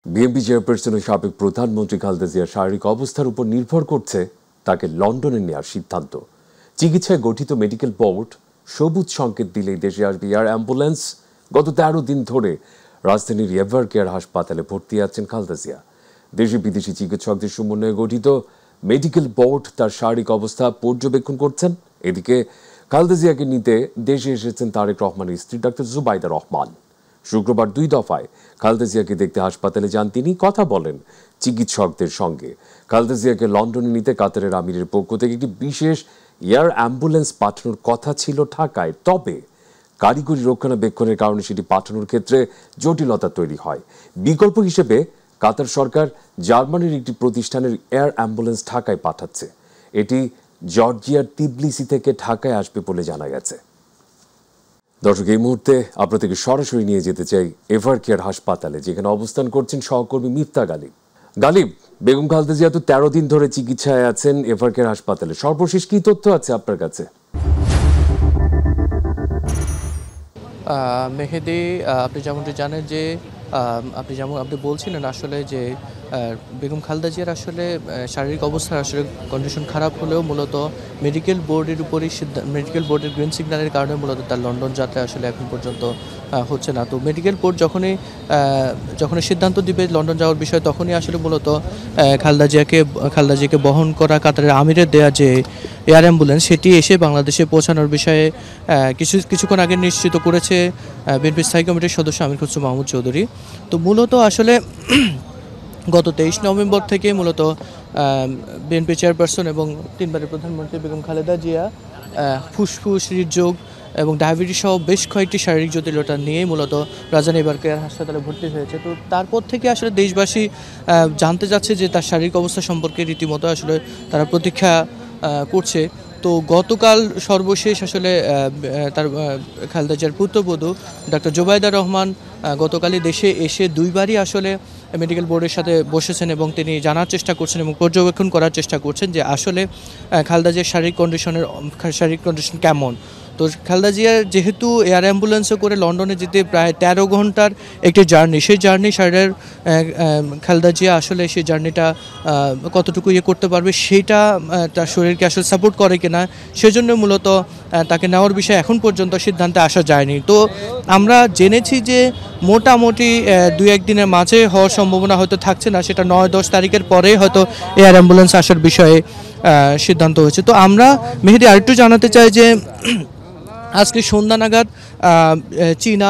BNP chairperson ও সাবেক প্রধানমন্ত্রী খালেদা জিয়ার শারীরিক অবস্থার উপর নির্ভর করছে তাকে লন্ডনে নেওয়ার সিদ্ধান্ত। চিকিৎসায় গঠিত মেডিকেল বোর্ড সবুজ সংকেত দিলেই দেশে আসবে এয়ার অ্যাম্বুলেন্স। গত ১৩ দিন ধরে রাজধানীর এভার কেয়ার হাসপাতালে ভর্তি আছেন খালেদা জিয়া। দেশি বিদেশি চিকিৎসকদের সমন্বয়ে গঠিত মেডিকেল বোর্ড তার শারীরিক অবস্থা পর্যবেক্ষণ করছেন। এদিকে খালেদা জিয়াকে নিতে দেশে এসেছেন তারেক রহমানের স্ত্রী ডাক্তার জুবাইদা রহমান। শুক্রবার ২ দফায় খালেদা জিয়াকে দেখতে হাসপাতালে যান তিনি, কথা বলেন চিকিৎসকদের সঙ্গে। খালেদা জিয়াকে লন্ডনে নিতে কাতারের আমিরের পক্ষ থেকে একটি বিশেষ এয়ার অ্যাম্বুলেন্স পাঠানোর কথা ছিল ঢাকায়, তবে কারিগরি রক্ষণাবেক্ষণের কারণে সেটি পাঠানোর ক্ষেত্রে জটিলতা তৈরি হয়। বিকল্প হিসেবে কাতার সরকার জার্মানির একটি প্রতিষ্ঠানের এয়ার অ্যাম্বুলেন্স ঢাকায় পাঠাচ্ছে। এটি জর্জিয়ার তিবলিসি থেকে ঢাকায় আসবে বলে জানা গেছে। দর্শক, এই মুহূর্তে আপনাদেরকে সরাসরি নিয়ে যেতে চাই এভার কেয়ার হাসপাতালে, যেখানে অবস্থান করছেন সহকর্মী মিফতা গালিব। গালিব, বেগম খালেদা জিয়া তো ১৩ দিন ধরে চিকিৎসায় আছেন এভার কেয়ার হাসপাতালে। সর্বশেষ কি তথ্য আছে আপনার কাছে? মেহেদি, আপনি যেমনটি জানেন যে আপনি বলছিলেন আসলে যে বেগম খালেদা জিয়ার আসলে শারীরিক অবস্থার আসলে কন্ডিশন খারাপ হলেও মূলত মেডিকেল বোর্ডের গ্রিন সিগন্যালের কারণে মূলত তার লন্ডন যাত্রা আসলে এখন পর্যন্ত হচ্ছে না। তো মেডিকেল বোর্ড যখনই সিদ্ধান্ত দিবে লন্ডন যাওয়ার বিষয়ে, তখনই আসলে মূলত খালেদা জিয়াকে বহন করা কাতারের আমিরের দেয়া যে এয়ার অ্যাম্বুলেন্স, সেটি এসে বাংলাদেশে পৌঁছানোর বিষয়ে কিছুক্ষণ আগে নিশ্চিত করেছে বিএনপি স্থায়ী কমিটির সদস্য আমির খসরু মাহমুদ চৌধুরী। তো মূলত আসলে গত ২৩ নভেম্বর থেকে মূলত বিএনপি চেয়ারপারসন এবং ৩ বারের প্রধানমন্ত্রী বেগম খালেদা জিয়া ফুসফুস, হৃদরোগ এবং ডায়াবেটিস সহ বেশ কয়েকটি শারীরিক জটিলতা নিয়ে মূলত রাজধানী এভার কেয়ার হাসপাতালে ভর্তি হয়েছে। তো তারপর থেকে আসলে দেশবাসী জানতে যাচ্ছে যে তার শারীরিক অবস্থা সম্পর্কে রীতিমতো আসলে তারা প্রতীক্ষা করছে। তো গতকাল সর্বশেষ আসলে তার খালেদা জিয়ার পুত্রবধূ ডাক্তার জুবাইদা রহমান গতকালই দেশে এসে ২ বারই আসলে মেডিকেল বোর্ডের সাথে বসেছেন এবং তিনি জানার চেষ্টা করছেন এবং পর্যবেক্ষণ করার চেষ্টা করছেন যে আসলে খালেদা জিয়ার শারীরিক কন্ডিশন কেমন। তো খালেদা জিয়ার যেহেতু এয়ার অ্যাম্বুলেন্সে করে লন্ডনে যেতে প্রায় ১৩ ঘন্টার একটি জার্নি, সেই জার্নি খালেদা জিয়া আসলে সেই জার্নিটা কতটুকু করতে পারবে, সেইটা তার শরীরকে আসলে সাপোর্ট করে কিনা, সেজন্য মূলত তাকে নেওয়ার বিষয়ে এখন পর্যন্ত সিদ্ধান্তে আসা যায়নি। তো আমরা জেনেছি যে মোটামুটি ২-১ দিনের মাঝে হওয়ার সম্ভাবনা হয়তো থাকছে না, সেটা ৯-১০ তারিখের পরে হয়তো এয়ার অ্যাম্বুলেন্স আসার বিষয়ে সিদ্ধান্ত হয়েছে। তো আমরা মেহেদি আরেকটু জানাতে চাই যে আজকে সন্ধ্যা নাগাদ চীনা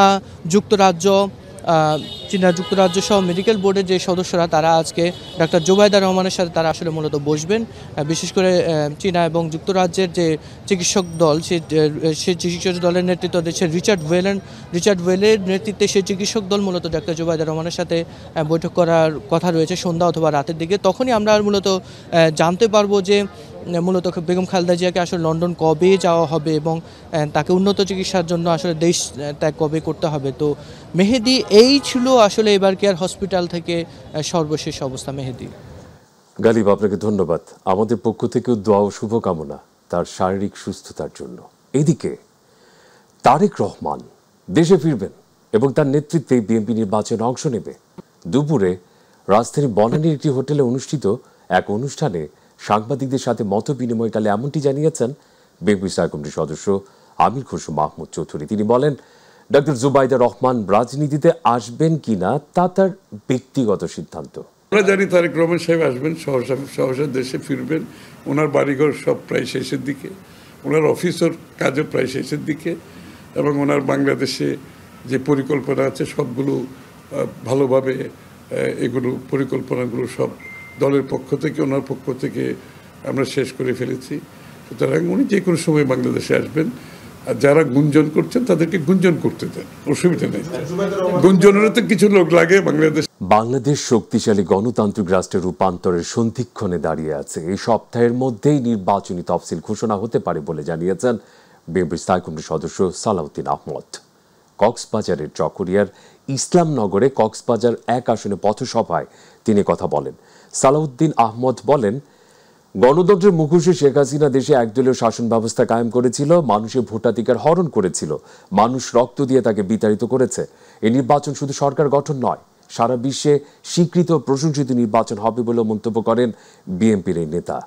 যুক্তরাজ্য সহ মেডিকেল বোর্ডের যে সদস্যরা তারা আজকে ডাক্তার জুবাইদা রহমানের সাথে তারা আসলে মূলত বসবেন। বিশেষ করে চীনা এবং যুক্তরাজ্যের যে চিকিৎসক দল, সেই চিকিৎসক দলের নেতৃত্ব দিচ্ছে রিচার্ড ওয়েলের নেতৃত্বে সেই চিকিৎসক দল মূলত ডাক্তার জুবাইদা রহমানের সাথে বৈঠক করার কথা রয়েছে সন্ধ্যা অথবা রাতের দিকে। তখনই আমরা মূলত জানতে পারবো যে মূলত বেগম খালেদা জিয়াকে আসলে লন্ডন কবে যাওয়া হবে এবং তাকে উন্নত চিকিৎসার জন্য আসলে দেশ ত্যাগ কবে করতে হবে। তো মেহেদি, এই ছিল আসলে এভার কেয়ার হসপিটাল থেকে সর্বশেষ অবস্থা। মেহেদি গালিব, আপনাকে ধন্যবাদ। আমাদের পক্ষ থেকেও দোয়া ও শুভকামনা তার শারীরিক সুস্থতার জন্য। এদিকে তারেক রহমান দেশে ফিরবেন এবং তার নেতৃত্বে বিএনপি নির্বাচনে অংশ নেবে। দুপুরে রাজধানীর বনানীর একটি হোটেলে অনুষ্ঠিত এক অনুষ্ঠানে সাংবাদিকদের সাথে মত বিনিময়কালে এমনটি জানিয়েছেন বিএনপি স্থায়ী কমিটির সদস্য আমির খসরু মাহমুদ চৌধুরী। তিনি বলেন, ডাক্তার জুবাইদা রহমান রাজনীতিতে আসবেন কিনা তা তার ব্যক্তিগত সিদ্ধান্ত। আমরা জানি তারেক রহমান সাহেব আসবেন, সহসা দেশে ফিরবেন। ওনার বাড়িঘর সব প্রায় শেষের দিকে, ওনার অফিসের কাজও প্রায় শেষের দিকে, এবং ওনার বাংলাদেশে যে পরিকল্পনা আছে সবগুলো ভালোভাবে পরিকল্পনাগুলো সব দলের পক্ষ থেকে, ওনার পক্ষ থেকে আমরা শেষ করে ফেলেছি। সুতরাং উনি যে কোনো সময় বাংলাদেশে আসবেন। আর যারা গুঞ্জন করছেন তাদেরকে গুঞ্জন করতে দেন, অসুবিধা নেই। গুঞ্জনেরও তো কিছু লোক লাগে। বাংলাদেশ শক্তিশালী গণতান্ত্রিক রাষ্ট্রের রূপান্তরের সন্ধিক্ষণে দাঁড়িয়ে আছে। এই সপ্তাহের মধ্যেই নির্বাচনী তফসিল ঘোষণা হতে পারে বলে জানিয়েছেন বিএনপি স্থায়ী কমিটির সদস্য সালাউদ্দিন আহমদ। কক্সবাজারের চকরিয়ার ইসলামনগরে কক্সবাজার ১ আসনে পথসভায় তিনি কথা বলেন। সালাউদ্দিন আহমদ বলেন, গণতন্ত্রের মুখোশে শেখ হাসিনা দেশে একদলীয় শাসন ব্যবস্থা কায়েম করেছিল, মানুষের ভোটাধিকার হরণ করেছিল, মানুষ রক্ত দিয়ে তাকে বিতাড়িত করেছে। এই নির্বাচন শুধু সরকার গঠন নয়, সারা বিশ্বে স্বীকৃত প্রশংসিত নির্বাচন হবে বলে মন্তব্য করেন বিএনপির এই নেতা।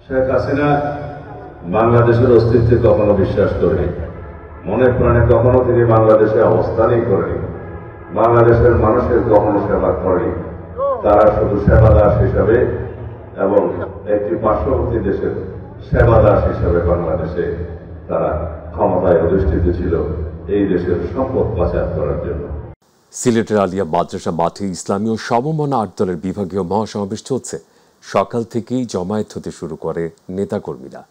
শেখ হাসিনা বাংলাদেশের অস্তিত্বে কখনো বিশ্বাস করেনি, মনে প্রাণে কখনো তিনি বাংলাদেশে অবস্থানই করেনি, বাংলাদেশের মানুষের কখনো সেবা করেনি। তারা শুধু সেবাদাস হিসাবে এবং একটি পার্শ্ববর্তী দেশের সেবাদাস হিসাবে বাংলাদেশে তারা ক্ষমতায় অধিষ্ঠিত ছিল এই দেশের সম্পদ পাচার করার জন্য। সিলেটের আলিয়া মাদ্রাসা মাঠে ইসলামী ও সমমনা ৮ দলের বিভাগীয় মহাসমাবেশ চলছে। সকাল থেকেই জমায়েত হতে শুরু করে নেতাকর্মীরা।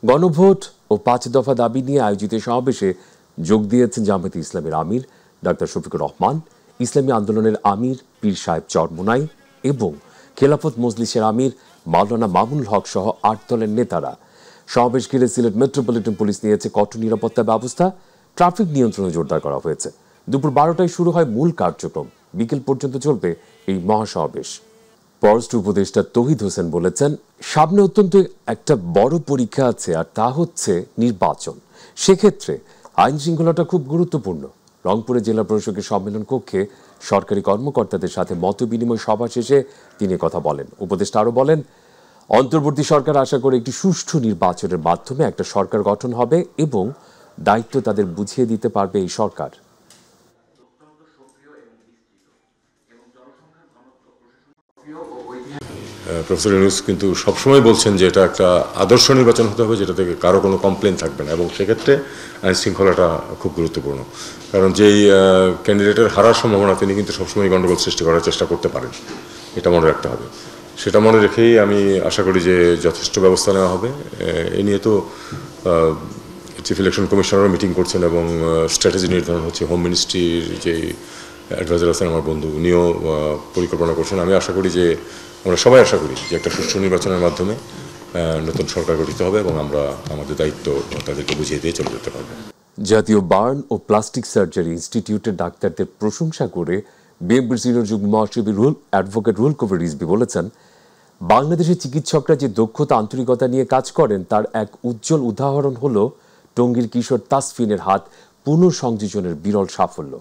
গণভোট ও ৫ দফা দাবি নিয়ে আয়োজিত সমাবেশে যোগ দিয়েছেন জামায়াতে ইসলামের আমির ডাক্তার শফিকুর রহমান, ইসলামী আন্দোলনের আমির পীর সাহেব চরমোনাই এবং খেলাফত মজলিসের আমির মাওলানা মামুনুল হক সহ ৮ দলের নেতারা। সমাবেশ ঘিরে সিলেট মেট্রোপলিটন পুলিশ নিয়েছে কঠোর নিরাপত্তা ব্যবস্থা, ট্রাফিক নিয়ন্ত্রণে জোরদার করা হয়েছে। দুপুর 12টায় শুরু হয় মূল কার্যক্রম, বিকেল পর্যন্ত চলবে এই মহাসমাবেশ। পররাষ্ট্র উপদেষ্টা তৌহিদ হোসেন বলেছেন, সামনে অত্যন্ত একটা বড় পরীক্ষা আছে, আর তা হচ্ছে নির্বাচন। সেক্ষেত্রে আইন শৃঙ্খলাটা খুব গুরুত্বপূর্ণ। রংপুরে জেলা প্রশাসকের সম্মেলন কক্ষে সরকারি কর্মকর্তাদের সাথে মত বিনিময় সভা শেষে তিনি কথা বলেন। উপদেষ্টা আরও বলেন, অন্তর্বর্তী সরকার আশা করে একটি সুষ্ঠু নির্বাচনের মাধ্যমে একটা সরকার গঠন হবে এবং দায়িত্ব তাদের বুঝিয়ে দিতে পারবে এই সরকার। প্রফেসর ইউনূস কিন্তু সবসময় বলছেন যে এটা একটা আদর্শ নির্বাচন হতে হবে, যেটা থেকে কারো কোনো কমপ্লেন থাকবে না, এবং সেক্ষেত্রে আইন শৃঙ্খলাটা খুব গুরুত্বপূর্ণ। কারণ যেই ক্যান্ডিডেটের হারার সম্ভাবনা, তিনি কিন্তু সবসময় গণ্ডগোল সৃষ্টি করার চেষ্টা করতে পারেন, এটা মনে রাখতে হবে। সেটা মনে রেখেই আমি আশা করি যে যথেষ্ট ব্যবস্থা নেওয়া হবে। এ নিয়ে তো চিফ ইলেকশন কমিশনারও মিটিং করছেন এবং স্ট্র্যাটেজি নির্ধারণ হচ্ছে। হোম মিনিস্ট্রির যে অ্যাডভাইজার আছেন আমার বন্ধু, উনিও পরিকল্পনা করছেন। আমি আশা করি যে আমরা সবাই আশা করি যে একটা সুষ্ঠু নির্বাচনের মাধ্যমে নতুন সরকার গঠিত হবে এবং আমরা আমাদের দায়িত্ব তাদেরকে বুঝিয়ে দিয়ে চলে যেতে পারবো। জাতীয় বার্ন ও প্লাস্টিক সার্জারি ইনস্টিটিউটের ডাক্তারদের প্রশংসা করে বিএনপির সিনিয়র যুগ্ম মহাসচিব অ্যাডভোকেট রুহুল কবির রিজভী বলেছেন, বাংলাদেশের চিকিৎসকরা যে দক্ষতা আন্তরিকতা নিয়ে কাজ করেন তার এক উজ্জ্বল উদাহরণ হল টঙ্গীর কিশোর তাসফিনের হাত পুনঃসংযোজনের বিরল সাফল্য।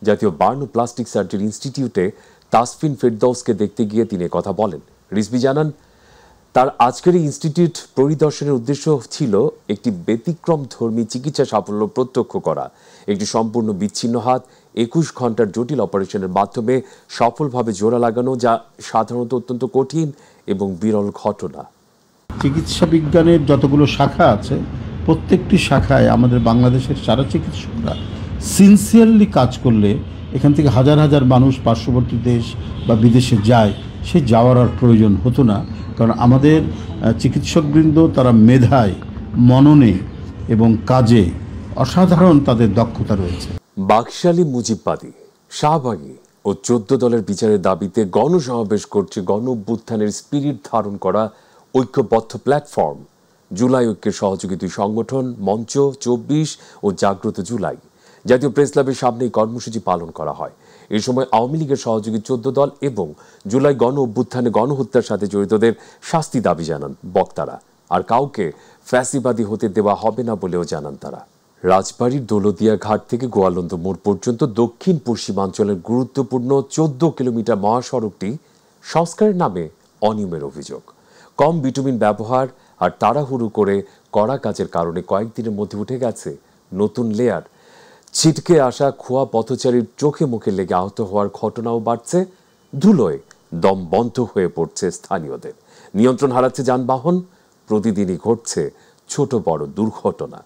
জাতীয় বার্ন ও প্লাস্টিক সার্জারি ইনস্টিটিউটে তাসফিন ফেরদৌসকে দেখতে গিয়ে তিনি কথা বলেন। রিজভী জানান, তার আজকের এই ইনস্টিটিউট পরিদর্শনের উদ্দেশ্য ছিল একটি ব্যতিক্রমধর্মী চিকিৎসা সাফল্য প্রত্যক্ষ করা। একটি সম্পূর্ণ বিচ্ছিন্ন হাত 21 ঘন্টার জটিল অপারেশনের মাধ্যমে সফলভাবে জোড়া লাগানো, যা সাধারণত অত্যন্ত কঠিন এবং বিরল ঘটনা। চিকিৎসা বিজ্ঞানের যতগুলো শাখা আছে, প্রত্যেকটি শাখায় আমাদের বাংলাদেশের সারা চিকিৎসকরা সিনসিয়ারলি কাজ করলে এখান থেকে হাজার হাজার মানুষ পার্শ্ববর্তী দেশ বা বিদেশে যায়, সে যাওয়ার আর প্রয়োজন হতো না। কারণ আমাদের চিকিৎসকবৃন্দ তারা মেধায়, মননে এবং কাজে অসাধারণ তাদের দক্ষতা রয়েছে। বাকশালী মুজিববাদী, শাহবাগী ও 14 দলের বিচারের দাবিতে গণসমাবেশ করছে গণ অভ্যুত্থানের স্পিরিট ধারণ করা ঐক্যবদ্ধ প্ল্যাটফর্ম। জুলাই ঐক্যের সহযোগী দুই সংগঠন মঞ্চ 24 ও জাগ্রত জুলাই। জাতীয় প্রেস ক্লাবের সামনে এই কর্মসূচি পালন করা হয়। এই সময় আওয়ামী লীগের সহযোগী 14 দল এবং জুলাই গণ অভ্যুত্থানে গণহত্যার সাথে জড়িতদের শাস্তি দাবি জানান বক্তারা, আর কাউকে ফ্যাসিবাদী হতে দেওয়া হবে না বলেও জানান তারা। রাজবাড়ীর দৌলতদিয়া ঘাট থেকে গোয়ালন্দ মোড় পর্যন্ত দক্ষিণ পশ্চিমাঞ্চলের গুরুত্বপূর্ণ 14 কিলোমিটার মহাসড়কটি সংস্কারের নামে অনিয়মের অভিযোগ, কম বিটুমিন ব্যবহার আর তাড়াহুড়ো করে করা কাজের কারণে কয়েকদিনের মধ্যে উঠে গেছে নতুন লেয়ার। ছিটকে আসা খোয়া পথচারীর চোখে মুখে লেগে আহত হওয়ার ঘটনাও বাড়ছে। ধুলোয় দম বন্ধ হয়ে পড়ছে স্থানীয়দের, নিয়ন্ত্রণ হারাচ্ছে যানবাহন। প্রতিদিনই ঘটছে ছোট বড় দুর্ঘটনা।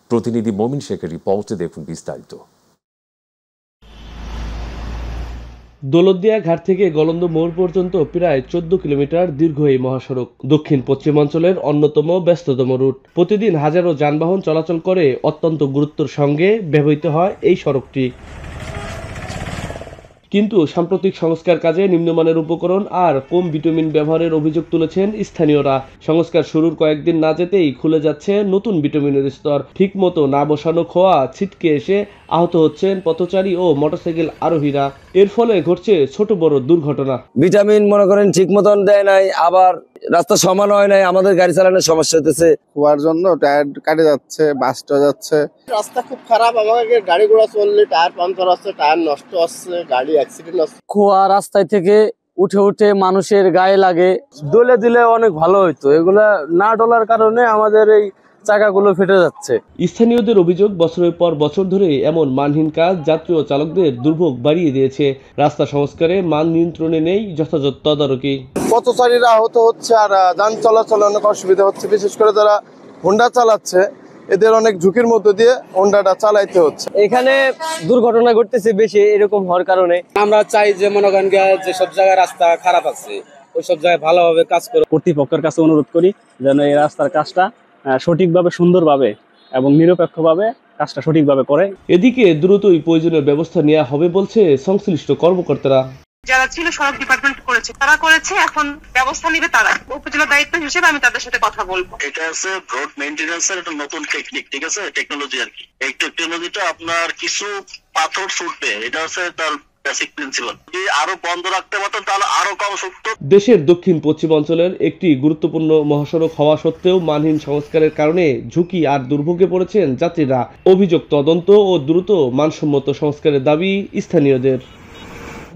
প্রতিনিধি মমিন শেখের রিপোর্টে দেখুন বিস্তারিত। দৌলতদিয়া ঘাট থেকে গোয়ালন্দ মোড় পর্যন্ত প্রায় 14 কিলোমিটার দীর্ঘ এই মহাসড়ক দক্ষিণ পশ্চিমাঞ্চলের অন্যতম ব্যস্ততম রুট। প্রতিদিন হাজারো যানবাহন চলাচল করে। অত্যন্ত গুরুত্বের সঙ্গে ব্যবহৃত হয় এই সড়কটি। কিন্তু সাম্প্রতিক সংস্কার কাজে নিম্নমানের উপকরণ আর কম ভিটামিন ব্যবহারের অভিযোগ তুলেছেন স্থানীয়রা। সংস্কার শুরুর কয়েকদিন না যেতেই খুলে যাচ্ছে নতুন ভিটামিনের স্তর। ঠিকমতো না বসানো খোয়া ছিটকে এসে আহত হচ্ছেন পথচারী ও মোটরসাইকেল আরোহীরা। এর ফলে ঘটছে ছোট বড় দুর্ঘটনা। ভিটামিন মনে করেন ঠিক মতন দেয় নাই, আবার রাস্তা সমান হয় নাই, আমাদের গাড়ি চালানোর সমস্যা হতেছে। হওয়ার জন্য টায়ার কাটে যাচ্ছে, বাসটা যাচ্ছে, রাস্তা খুব খারাপ। আমাকে গাড়ি ঘোড়া চললে টায়ার পাংচার হচ্ছে, টায়ার নষ্ট হচ্ছে, গাড়ি অ্যাক্সিডেন্ট হচ্ছে। খোয়া রাস্তায় থেকে উঠে উঠে মানুষের গায়ে লাগে, দলে দিলে অনেক ভালো হইতো। এগুলা না ডলার কারণে আমাদের এই চাকাগুলো ফেটে যাচ্ছে। স্থানীয়দের অভিযোগ, বছরের পর বছর ধরে এমন মানহীন কাজ যাত্রী ও চালকদের দুর্ভোগ বাড়িয়ে দিয়েছে। রাস্তা সংস্কারে মান নিয়ন্ত্রণে নেই যথাযথ তদারকি। পথচারীরা আহত হচ্ছে আর যান চলাচলে অনেক অসুবিধা হচ্ছে। বিশেষ করে যারা হোন্ডা চালাচ্ছে এদের অনেক ঝুঁকির মধ্যে দিয়ে হোন্ডাটা চালাইতে হচ্ছে। এখানে দুর্ঘটনা ঘটতেছে বেশি, এরকম হওয়ার কারণে আমরা চাই যে মনে করেন যে সব জায়গায় রাস্তা খারাপ আছে ওই সব জায়গায় ভালোভাবে কাজ করে। কর্তৃপক্ষের কাছে অনুরোধ করি যেন এই রাস্তার কাজটা সঠিকভাবে, সুন্দরভাবে এবং নিরপেক্ষভাবে কাজটা সঠিকভাবে করে। এদিকে দ্রুতই প্রয়োজনীয় ব্যবস্থা নেওয়া হবে বলছে সংশ্লিষ্ট কর্মকর্তারা। যারা ছিল সড়ক ডিপার্টমেন্ট করেছে, তারা করেছে, এখন ব্যবস্থা নিবে তারা। উপজেলা দায়িত্ব হিসেবে আমি তাদের সাথে কথা বলবো। এটা আছে রোড মেইনটেনেন্সের একটা নতুন টেকনিক, ঠিক আছে, টেকনোলজি আর কি। এই টেকনোলজিটা আপনার কিছু পাথর ছুটবে, এটা হচ্ছে তার বেসিক প্রিন্সিপাল। যদি আরো বন্ধ রাখতে পারতেন তাহলে আরো কম ছুটতো। দেশের দক্ষিণ পশ্চিমাঞ্চলের একটি গুরুত্বপূর্ণ মহাসড়ক হওয়া সত্ত্বেও মানহীন সংস্কারের কারণে ঝুঁকি আর দুর্ভোগে পড়েছেন যাত্রীরা। অভিযোগ তদন্ত ও দ্রুত মানসম্মত সংস্কারের দাবি স্থানীয়দের।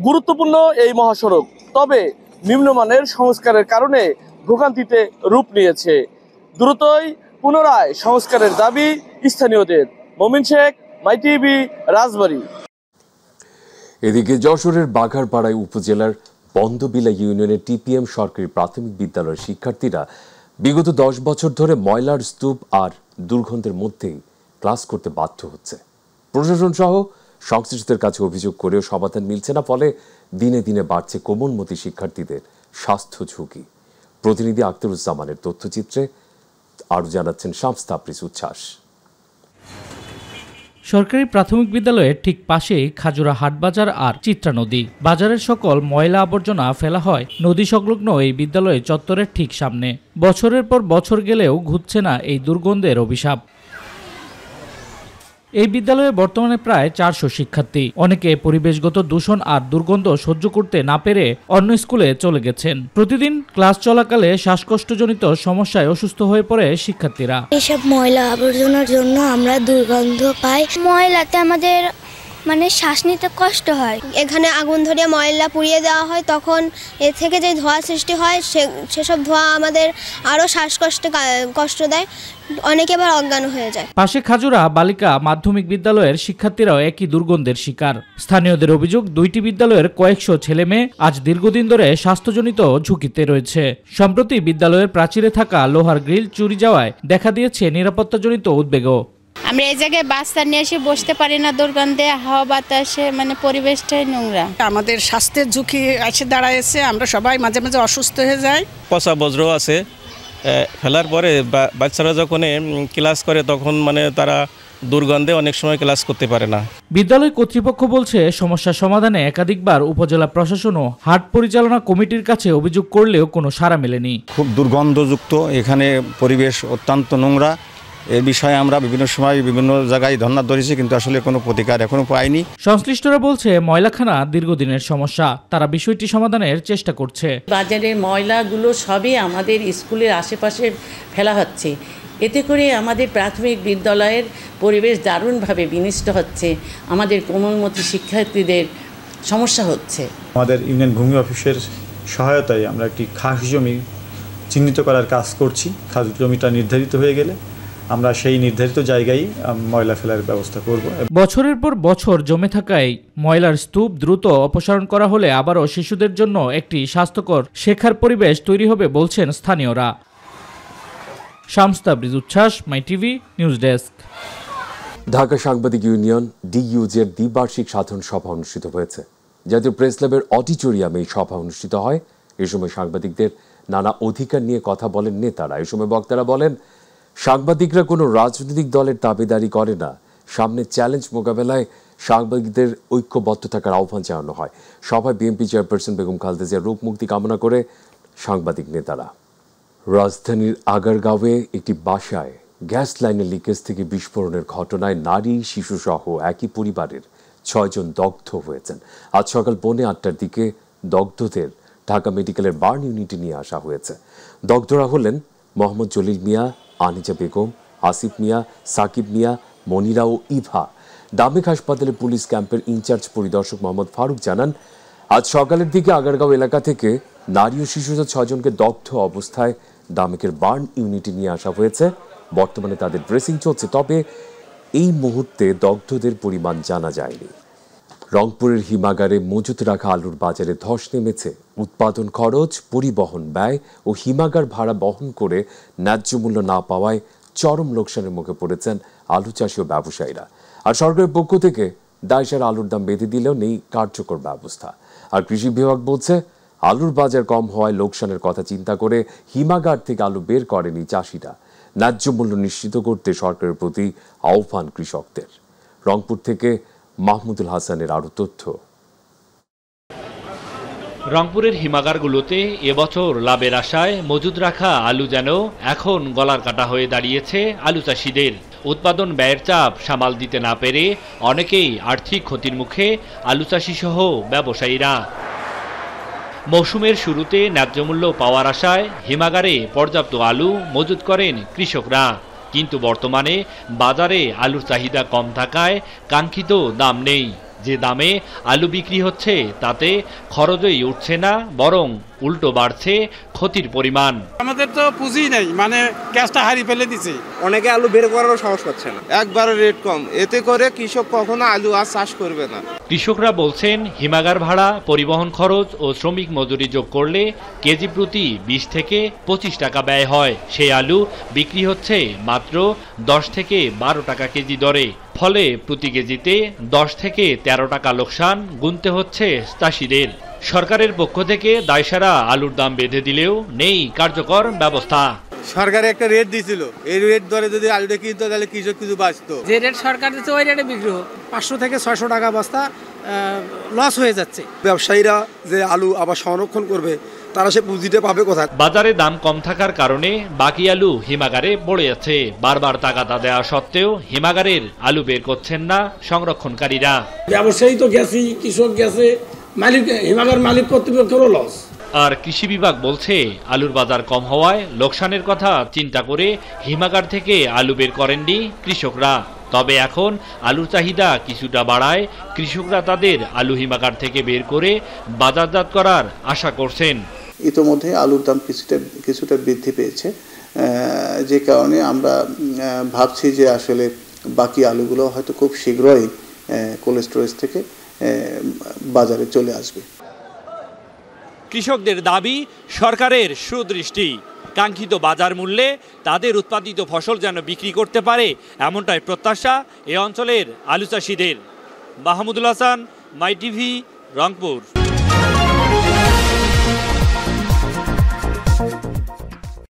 গুরুত্বপূর্ণ এই মহাসড়ক, তবে নিম্নমানের সংস্কারের কারণে ভোগান্তিতে রূপ নিয়েছে। দ্রুতই পুনরায় সংস্কারের দাবি স্থানীয়দের। মমিন শেখ, মাই টিভি, রাজবাড়ী। এদিকে যশোরের বাঘারপাড়ায় উপজেলার বন্দবিলা ইউনিয়নের টিপিএম সরকারি প্রাথমিক বিদ্যালয়ের শিক্ষার্থীরা বিগত 10 বছর ধরে ময়লার স্তূপ আর দুর্গন্ধের মধ্যেই ক্লাস করতে বাধ্য হচ্ছে। প্রশাসন সহ সংশ্লিষ্টদের কাছে অভিযোগ করেও সমাধান মিলছে না, ফলে দিনে দিনে বাড়ছে কোমলমতি শিক্ষার্থীদের স্বাস্থ্য ঝুঁকি। প্রতিনিধি আখতারুজ্জামানের তথ্যচিত্রে আরও জানাচ্ছেন শামস তাবরিজ উচ্ছ্বাস। সরকারি প্রাথমিক বিদ্যালয়ের ঠিক পাশেই খাজুরা হাটবাজার আর চিত্রা নদী। বাজারের সকল ময়লা আবর্জনা ফেলা হয় নদী সংলগ্ন এই বিদ্যালয় চত্বরের ঠিক সামনে। বছরের পর বছর গেলেও ঘুচছে না এই দুর্গন্ধের অভিশাপ। এই বিদ্যালয়ে বর্তমানে প্রায় 400 শিক্ষার্থী। অনেকে পরিবেশগত দূষণ আর দুর্গন্ধ সহ্য করতে না পেরে অন্য স্কুলে চলে গেছেন। প্রতিদিন ক্লাস চলাকালে শ্বাসকষ্টজনিত সমস্যায় অসুস্থ হয়ে পড়ে শিক্ষার্থীরা। এসব ময়লা আবর্জনার জন্য আমরা দুর্গন্ধ পাই। ময়লাতে আমাদের শ্বাস নিতে কষ্ট হয়। এখানে আগুন ধরিয়ে ময়লা পুড়িয়ে দেওয়া হয়, তখন এ থেকে যে ধোঁয়া সৃষ্টি হয় সেসব ধোঁয়া আমাদের আরও শ্বাসকষ্টে কষ্ট দেয়, অনেকে আবার অজ্ঞান হয়ে যায়। পাশে খাজুরা বালিকা মাধ্যমিক বিদ্যালয়ের শিক্ষার্থীরাও একই দুর্গন্ধের শিকার। স্থানীয়দের অভিযোগ, দুইটি বিদ্যালয়ের কয়েকশো ছেলে মেয়ে আজ দীর্ঘদিন ধরে স্বাস্থ্যজনিত ঝুঁকিতে রয়েছে। সম্প্রতি বিদ্যালয়ের প্রাচীরে থাকা লোহার গ্রিল চুরি যাওয়ায় দেখা দিয়েছে নিরাপত্তাজনিত উদ্বেগও। আমরা এই জায়গায় বাচ্চা নিয়ে এসে বসতে পারি না, দুর্গন্ধে, হাওয়া বাতাসে পরিবেশটাই নোংরা। আমাদের স্বাস্থ্যের ঝুঁকি এসে দাঁড়াইছে, আমরা সবাই মাঝে মাঝে অসুস্থ হয়ে যাই। পচা বজ্র আছে, ফেলার পরে বাচ্চারা যখন ক্লাস করে তখন তারা দুর্গন্ধে অনেক সময় ক্লাস করতে পারে না। বিদ্যালয় কর্তৃপক্ষ বলছে, সমস্যা সমাধানে একাধিকবার উপজেলা প্রশাসন ও হাট পরিচালনা কমিটির কাছে অভিযোগ করলেও কোনো সাড়া মেলেনি। খুব দুর্গন্ধযুক্ত, এখানে পরিবেশ অত্যন্ত নোংরা। এই বিষয়ে আমরা বিভিন্ন সময় বিভিন্ন জায়গায় ধর্ণা ধরেছি, কিন্তু আসলে কোনো প্রতিকার এখনো পাইনি। সংশ্লিষ্টরা বলছে, ময়লাখানা দীর্ঘদিনের সমস্যা, তারা বিষয়টি সমাধানের চেষ্টা করছে। বাজারের ময়লাগুলো সবই আমাদের স্কুলের আশেপাশে ফেলা হচ্ছে, এতে করে আমাদের প্রাথমিক বিদ্যালয়ের পরিবেশ দারুণভাবে বিনষ্ট হচ্ছে, আমাদের কোমলমতি শিক্ষার্থীদের সমস্যা হচ্ছে। আমাদের ইউনিয়ন ভূমি অফিসের সহায়তায় আমরা একটি খাস জমি চিহ্নিত করার কাজ করছি। খাস জমিটা নির্ধারিত হয়ে গেলে আমরা সেই নির্ধারিত জায়গায় ময়লা ফেলার ব্যবস্থা করব। বছরের পর বছর জমে থাকায় ময়লার স্তূপ দ্রুত অপসারণ করা হলে আবারও শিশুদের জন্য একটি স্বাস্থ্যকর শেখার পরিবেশ তৈরি হবে বলছেন স্থানীয়রা। শামস তাবরিজ উচ্ছ্বাস, মাই টিভি নিউজ ডেস্ক। ঢাকা সাংবাদিক ইউনিয়ন ডিইউজের দ্বিবার্ষিক সাধারণ সভা অনুষ্ঠিত হয়েছে। জাতীয় প্রেস ক্লাবের অডিটোরিয়ামে এই সভা অনুষ্ঠিত হয়। এ সময় সাংবাদিকদের নানা অধিকার নিয়ে কথা বলেন নেতারা। এ সময় বক্তারা বলেন, সাংবাদিকরা কোনো রাজনৈতিক দলের দাবিদারি করে না। সামনে চ্যালেঞ্জ মোকাবেলায় সাংবাদিকদের ঐক্যবদ্ধ থাকার আহ্বান জানানো হয়। সভায় বিএনপি চেয়ারপারসন বেগম খালেদা জিয়ার রোগ মুক্তি কামনা করে সাংবাদিক নেতারা। রাজধানীর আগারগাঁওয়ে একটি বাসায় গ্যাস লাইনের লিকেজ থেকে বিস্ফোরণের ঘটনায় নারী শিশুসহ একই পরিবারের 6 জন দগ্ধ হয়েছেন। আজ সকাল 8:45টার দিকে দগ্ধদের ঢাকা মেডিকেলের বার্ন ইউনিটে নিয়ে আসা হয়েছে। দগ্ধরা হলেন মোহাম্মদ জলিল মিয়া, আনিজা বেগম, আসিফ মিয়া, সাকিব মিয়া, মনিরা ও ইভা। দামেক হাসপাতালে পুলিশ ক্যাম্পের ইনচার্জ পরিদর্শক মোহাম্মদ ফারুক জানান, আজ সকালের দিকে আগারগাঁও এলাকা থেকে নারী ও শিশুসহ 6 জনকে দগ্ধ অবস্থায় দামেকের বার্ন ইউনিটে নিয়ে আসা হয়েছে। বর্তমানে তাদের ড্রেসিং চলছে, তবে এই মুহূর্তে দগ্ধদের পরিমাণ জানা যায়নি। রংপুরের হিমাগারে মজুত রাখা আলুর বাজারে ধস নেমেছে। উৎপাদন খরচ, পরিবহন ব্যয় ও হিমাগার ভাড়া বহন করে ন্যায্য মূল্য না পাওয়ায় চরম লোকসানের মুখে পড়েছেন আলু চাষী ও ব্যবসায়ীরা। আর সরকারের পক্ষ থেকে দায়সারা আলুর দাম বেঁধে দিলেও নেই কার্যকর ব্যবস্থা। আর কৃষি বিভাগ বলছে, আলুর বাজার কম হওয়ায় লোকসানের কথা চিন্তা করে হিমাগার থেকে আলু বের করেনি চাষিরা। ন্যায্য মূল্য নিশ্চিত করতে সরকারের প্রতি আহ্বান কৃষকদের। রংপুর থেকে মাহমুদুল হাসানের আরো তথ্য। রংপুরের হিমাগারগুলোতে এবছর লাভের আশায় মজুদ রাখা আলু যেন এখন গলার কাটা হয়ে দাঁড়িয়েছে আলু চাষিদের। উৎপাদন ব্যয়ের চাপ সামাল দিতে না পেরে অনেকেই আর্থিক ক্ষতির মুখে আলু চাষি সহ ব্যবসায়ীরা। মৌসুমের শুরুতে ন্যায্য মূল্য পাওয়ার আশায় হিমাগারে পর্যাপ্ত আলু মজুত করেন কৃষকরা, কিন্তু বর্তমানে বাজারে আলুর চাহিদা কম থাকায় কাঙ্ক্ষিত দাম নেই। যে দামে আলু বিক্রি হচ্ছে তাতে খরচই উঠছে না, বরং উল্টো বাড়ছে ক্ষতির পরিমাণ। আমাদের তো পুঁজি নেই, মানে ক্যাশটা হারিয়ে ফেলে দিছে। অনেকে আলু বের করারও সাহস পাচ্ছে না, একবারে রেট কম, এতে করে কৃষক কখনো আলু আর চাষ করবে না। কৃষকরা বলছেন, হিমাগার ভাড়া, পরিবহন খরচ ও শ্রমিক মজুরি যোগ করলে কেজি প্রতি 20 থেকে 25 টাকা ব্যয় হয়। সেই আলু বিক্রি হচ্ছে মাত্র 10 থেকে 12 টাকা কেজি দরে। ফলে প্রতি কেজিতে 10 থেকে 13 টাকা লোকসান গুনতে হচ্ছে চাষিদের। সরকারের পক্ষ থেকে দায়সারা আলুর দাম বেঁধে দিলেও নেই কার্যকর ব্যবস্থা। সরকার একটা রেট দিয়েছিল, এই রেট ধরে যদি আলুটা কিনতো তাহলে কৃষক কিছু বাঁচতো। যে রেট সরকার দিচ্ছে ওই রেটে বিক্রি হোক। 500 থেকে 600 টাকা বস্তা লস হয়ে যাচ্ছে। ব্যবসায়ীরা যে আলু আবার সংরক্ষণ করবে, তারা সে পুঁজিটা পাবে কোথায়? বাজারে দাম কম থাকার কারণে বাকি আলু হিমাগারে পড়ে আছে। বারবার তাগাদা দেওয়া সত্ত্বেও হিমাগারের আলু বের করছেন না সংরক্ষণকারীরা। ব্যবসায়ী তো গেছে, কৃষক গেছে, মালিক হিমাগার মালিক কর্তৃপক্ষেরও লস। আর কৃষি বিভাগ বলছে, আলুর বাজার কম হওয়ায় লোকসানের কথা চিন্তা করে হিমাগার থেকে আলু বের করেননি কৃষকরা। তবে এখন আলুর চাহিদা কিছুটা বাড়ায় কৃষকরা তাদের আলু হিমাগার থেকে বের করে বাজারজাত করার আশা করছেন। ইতোমধ্যে আলুর দাম কিছুটা বৃদ্ধি পেয়েছে, যে কারণে আমরা ভাবছি যে আসলে বাকি আলুগুলো হয়তো খুব শীঘ্রই কোল্ড স্টোরেজ থেকে বাজারে চলে আসবে। কৃষকদের দাবি, সরকারের সুদৃষ্টি। কাঙ্ক্ষিত বাজার মূল্যে তাদের উৎপাদিত ফসল যেন বিক্রি করতে পারে, এমনটাই প্রত্যাশা এ অঞ্চলের আলু চাষিদের। মাহমুদুল হাসান, মাই টিভি, রংপুর।